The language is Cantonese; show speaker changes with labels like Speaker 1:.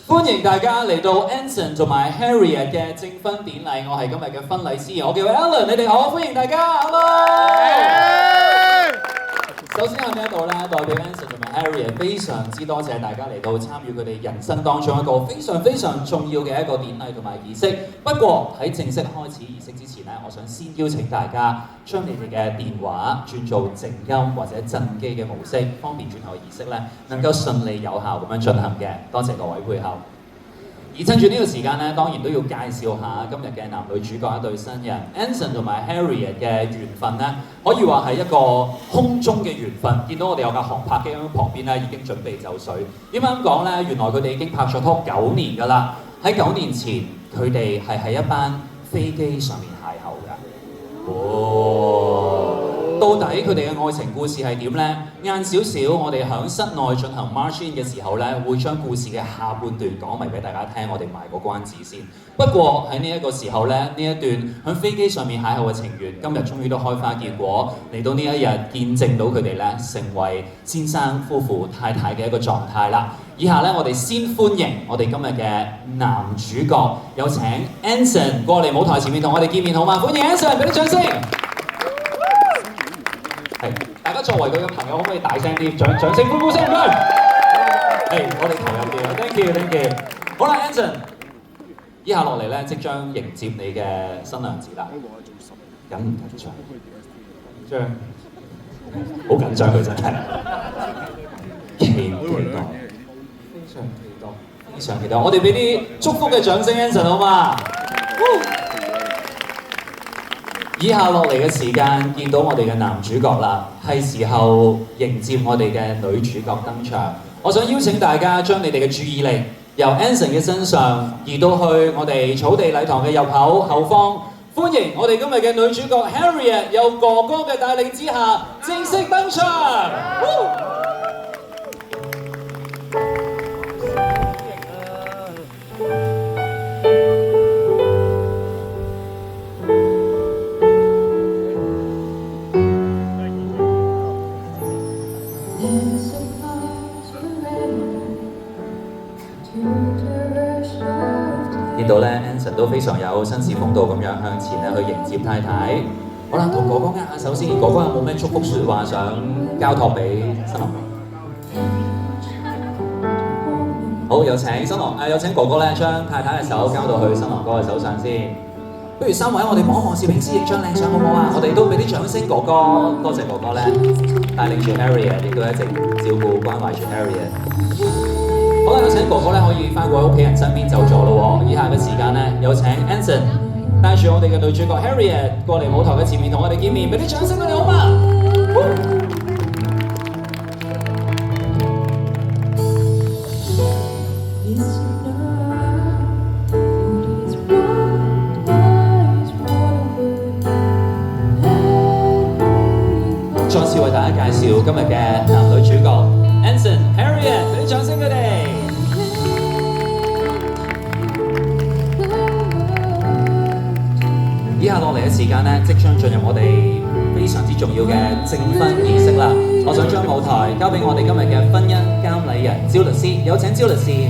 Speaker 1: 歡迎大家嚟到 Anson 同埋 Harriet 嘅證婚典禮，我係今日嘅婚禮司儀，我叫 Alan， 你哋好，歡迎大家 ，Hello！ 首先喺呢一度咧，代表 Anson 同埋 Harriet 非常之多謝大家嚟到參與佢哋人生當中一個非常重要嘅一個典禮同埋儀式。不過喺正式開始儀式之前咧，我想先邀請大家將你哋嘅電話轉做靜音或者震機嘅模式，方便轉後儀式咧能夠順利有效咁樣進行嘅。多謝各位配合。而趁住呢個時間咧，當然都要介紹下今日嘅男女主角一對新人 Anson 同埋 Harriet 嘅緣分咧，可以話係一個空中嘅緣分。見到我哋有架航拍機喺旁邊咧，已經準備就緒。點解咁講咧？原來佢哋已經拍咗拖9年㗎啦。喺9年前，佢哋係喺一班飛機上面邂逅㗎。到底佢哋嘅愛情故事係點呢？晏少少，我哋喺室內進行 march in 嘅時候咧，會將故事嘅下半段講埋俾大家聽，我哋賣個關子先。不過喺呢一個時候咧，呢一段喺飛機上面邂逅嘅情緣，今日終於都開花結果，嚟到呢一日見證到佢哋咧成為先生夫婦太太嘅一個狀態啦。以下咧，我哋先歡迎我哋今日嘅男主角，有請 Anson 過嚟舞台前面同我哋見面好嗎？歡迎 Anson，俾啲掌聲！係，大家作為佢嘅朋友，可唔可以大聲啲？掌聲，歡呼聲，唔該。係，我哋投入啲啦 ，thank you，thank you。好啦 ，Anson， 以下落嚟咧，即將迎接你嘅新娘子啦。緊唔緊張？緊張，好緊張佢真係。期待，非常期待。我哋俾啲祝福嘅掌聲 ，Anson 好嘛？以下落嚟嘅時間，見到我哋嘅男主角啦，係時候迎接我哋嘅女主角登場。我想邀請大家將你哋嘅注意力由 Anson 嘅身上移到去我哋草地禮堂嘅入口後方，歡迎我哋今日嘅女主角 Harriet， 由哥哥嘅帶領之下正式登場。見到咧 Anson 都非常有紳士風度咁樣向前咧去迎接太太。好啦，同哥哥握下手先。哥哥有冇咩祝福説話想交託俾新郎？好，有請新郎有請哥哥咧將太太嘅手交到去新郎哥嘅手上先。不如3位我哋望一望攝影師影張靚相好唔好啊？我哋都俾啲掌聲哥哥，多謝哥哥咧帶領住 Harriet， 亦都一直照顧關懷住 Harriet。好啦，有請哥哥咧可以翻過屋企人身邊就座咯喎。以下嘅時間咧，有請 Anson 帶住我哋嘅女主角 Harriet 過嚟舞台嘅前面同我哋見面，俾啲掌聲佢哋好嗎？再次為大家介紹今日嘅男女主角 Anson、Harriet， 俾啲掌聲佢哋。以下落嚟嘅時間咧，即將進入我哋非常之重要嘅證婚儀式啦。我想將舞台交俾我哋今日嘅婚姻監禮人焦律師，有請焦律師。